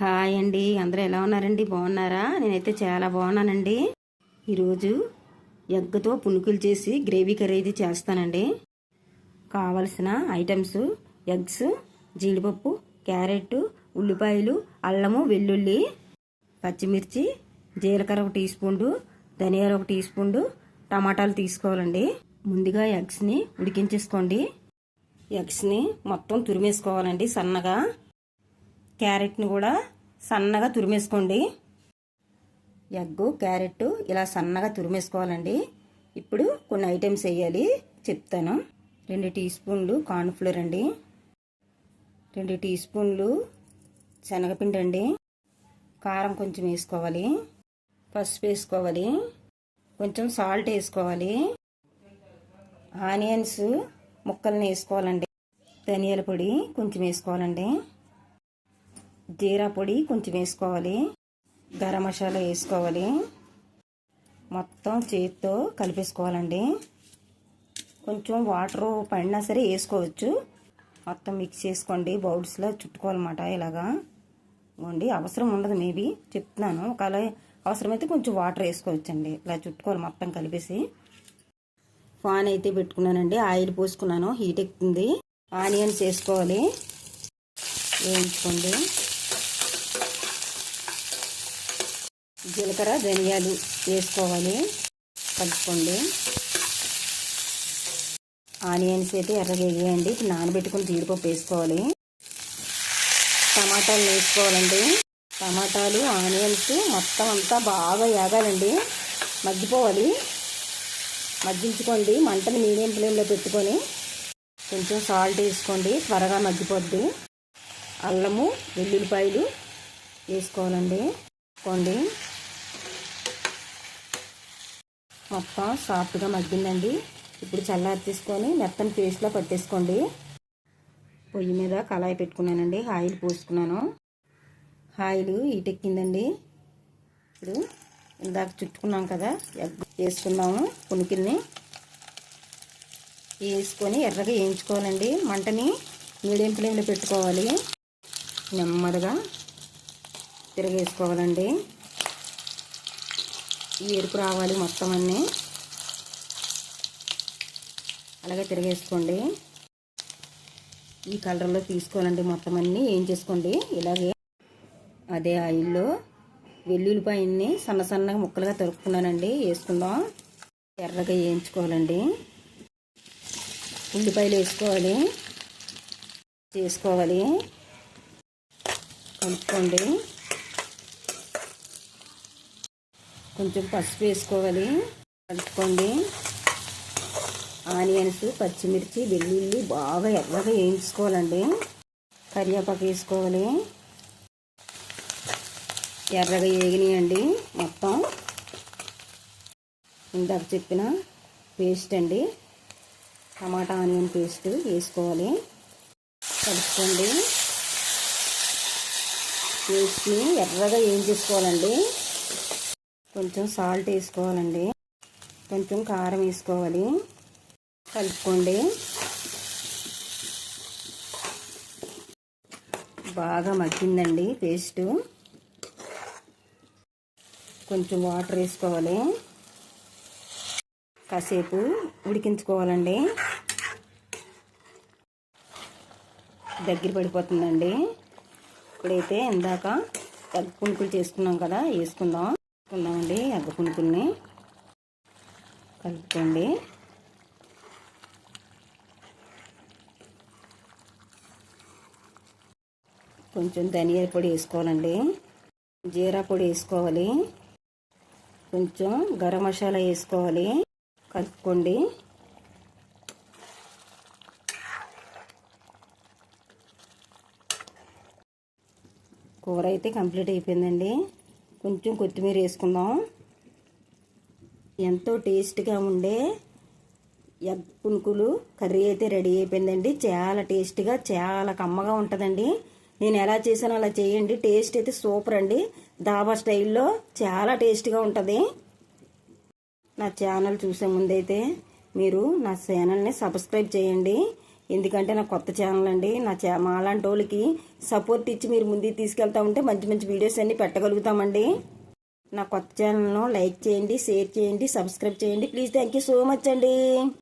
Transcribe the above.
Hi అండి, అందరూ ఎలా ఉన్నారండి? బాగున్నారా? నేనైతే చాలా బాగున్నానండి. ఈరోజు ఎగ్తో పునుకులు చేసి గ్రేవీ కర్రీ అయితే చేస్తానండి. కావలసిన ఐటమ్స్: ఎగ్స్, జీడిపప్పు, క్యారెట్, ఉల్లిపాయలు, అల్లము, వెల్లుల్లి, పచ్చిమిర్చి, జీలకర్ర 1 టీ స్పూన్, ధనియాలు 1 టీ స్పూన్, టమాటాలు తీసుకోవాలండి. ముందుగా ఎగ్స్ని ఉడికించేసుకోండి. ఎగ్స్ని మొత్తం తురిమేసుకోవాలండి సన్నగా. క్యారెట్ని కూడా సన్నగా తురిమేసుకోండి. ఎగ్, క్యారెట్ ఇలా సన్నగా తురిమేసుకోవాలండి. ఇప్పుడు కొన్ని ఐటమ్స్ వేయాలి, చెప్తాను. 2 టీ స్పూన్లు కార్న్ఫ్లోర్ అండి, 2 టీ స్పూన్లు శనగపిండి అండి, కారం కొంచెం వేసుకోవాలి, పసుపు వేసుకోవాలి, కొంచెం సాల్ట్ వేసుకోవాలి, ఆనియన్స్ ముక్కల్ని వేసుకోవాలండి, ధనియాల పొడి కొంచెం వేసుకోవాలండి, జీరా పొడి కొంచెం వేసుకోవాలి, గరం మసాలా వేసుకోవాలి. మొత్తం చేతితో కలిపేసుకోవాలండి. కొంచెం వాటర్ పడినా సరే వేసుకోవచ్చు. మొత్తం మిక్స్ చేసుకోండి. బౌల్స్లో చుట్టుకోవాలన్నమాట. ఇలాగా ఇవ్వండి. అవసరం ఉండదు, మేబీ చెప్తున్నాను. ఒకవేళ అవసరమైతే కొంచెం వాటర్ వేసుకోవచ్చండి. ఇలా చుట్టుకోవాలి మొత్తం కలిపేసి. పాన్ అయితే పెట్టుకున్నానండి, ఆయిల్ పోసుకున్నాను, హీట్ ఎక్కుతుంది. ఆనియన్స్ వేసుకోవాలి, వేయించుకోండి. జీలకర్ర, ధనియాలు వేసుకోవాలి, కలుపుకోండి. ఆనియన్స్ అయితే ఎర్రగా వేయండి. నానబెట్టుకుని జీడిపప్పు వేసుకోవాలి. టమాటాలు వేసుకోవాలండి. టమాటాలు, ఆనియన్స్ మొత్తం అంతా బాగా వేగాలండి, మగ్గిపోవాలి. మగ్గించుకోండి. మంటని మీడియం ఫ్లేమ్లో పెట్టుకొని కొంచెం సాల్ట్ వేసుకోండి, త్వరగా మగ్గిపోద్ది. అల్లము, వెల్లుల్లిపాయలు వేసుకోవాలండి. వేసుకోండి. మొత్తం సాఫ్ట్గా మగ్గిందండి. ఇప్పుడు చల్లారి తీసుకొని మెత్తని పేస్ట్లో పట్టేసుకోండి. పొయ్యి మీద కళాయి పెట్టుకున్నానండి, ఆయిల్ పోసుకున్నాను. ఆయిల్ హీట్ ఎక్కిందండి. ఇప్పుడు ఇందాక చుట్టుకున్నాం కదా, ఎగ్ వేసుకున్నాము. పునుకుల్ని వేసుకొని ఎర్రగా వేయించుకోవాలండి. మంటని మీడియం ఫ్లేమ్లో పెట్టుకోవాలి. నెమ్మదిగా తిరగేసుకోవాలండి. ఈ ఎరుపు రావాలి మొత్తం అన్నీ. అలాగే తిరగేసుకోండి. ఈ కలర్లో తీసుకోవాలండి. మొత్తం అన్నీ వేయించేసుకోండి. ఇలాగే అదే ఆయిల్లో వెల్లుల్లిపాయన్ని సన్న సన్నగా ముక్కలుగా తరుపుకున్నానండి, వేసుకుందాం. ఎర్రగా వేయించుకోవాలండి. ఉల్లిపాయలు వేసుకోవాలి, చేసుకోవాలి, కలుపుకోండి. కొంచెం పసుపు వేసుకోవాలి, కలుపుకోండి. ఆనియన్స్, పచ్చిమిర్చి, వెల్లుల్లి బాగా ఎర్రగా వేయించుకోవాలండి. కరివేపాకు వేసుకోవాలి. ఎర్రగా వేగినాయండి మొత్తం. ఇందాక చెప్పిన పేస్ట్ అండి, టమాటా ఆనియన్ పేస్ట్ వేసుకోవాలి, కలుపుకోండి. పేస్ట్ని ఎర్రగా వేయించేసుకోవాలండి. కొంచెం సాల్ట్ వేసుకోవాలండి, కొంచెం కారం వేసుకోవాలి, కలుపుకోండి. బాగా మగ్గిందండి పేస్టు. కొంచెం వాటర్ వేసుకోవాలి, కాసేపు ఉడికించుకోవాలండి. దగ్గర పడిపోతుందండి. ఇప్పుడైతే ఇందాక ఎగ్ పునుకులు చేసుకున్నాం కదా, వేసుకుందామండి. ఎగ్ పునుకుల్ని కలుపుకోండి. కొంచెం ధనియాల పొడి వేసుకోవాలండి, జీరా పొడి వేసుకోవాలి, కొంచెం గరం మసాలా వేసుకోవాలి, కలుపుకోండి. కూర అయితే కంప్లీట్ అయిపోయిందండి. కొంచెం కొత్తిమీర వేసుకుందాం. ఎంతో టేస్ట్గా ఉండే ఎగ్ పునుకులు కర్రీ అయితే రెడీ అయిపోయిందండి. చాలా టేస్ట్గా, చాలా కమ్మగా ఉంటుందండి. నేను ఎలా చేసానో అలా చేయండి. టేస్ట్ అయితే సూపర్ అండి. దాబా స్టైల్లో చాలా టేస్ట్గా ఉంటుంది. నా ఛానల్ చూసే ముందైతే మీరు నా ఛానల్ని సబ్స్క్రైబ్ చేయండి. ఎందుకంటే నా కొత్త ఛానల్ అండి. మాలాంటి వాళ్ళకి సపోర్ట్ ఇచ్చి మీరు ముందుకు తీసుకెళ్తా ఉంటే మంచి మంచి వీడియోస్ అన్నీ పెట్టగలుగుతామండి. నా కొత్త ఛానల్ను లైక్ చేయండి, షేర్ చేయండి, సబ్స్క్రైబ్ చేయండి please. Thank you so much అండి.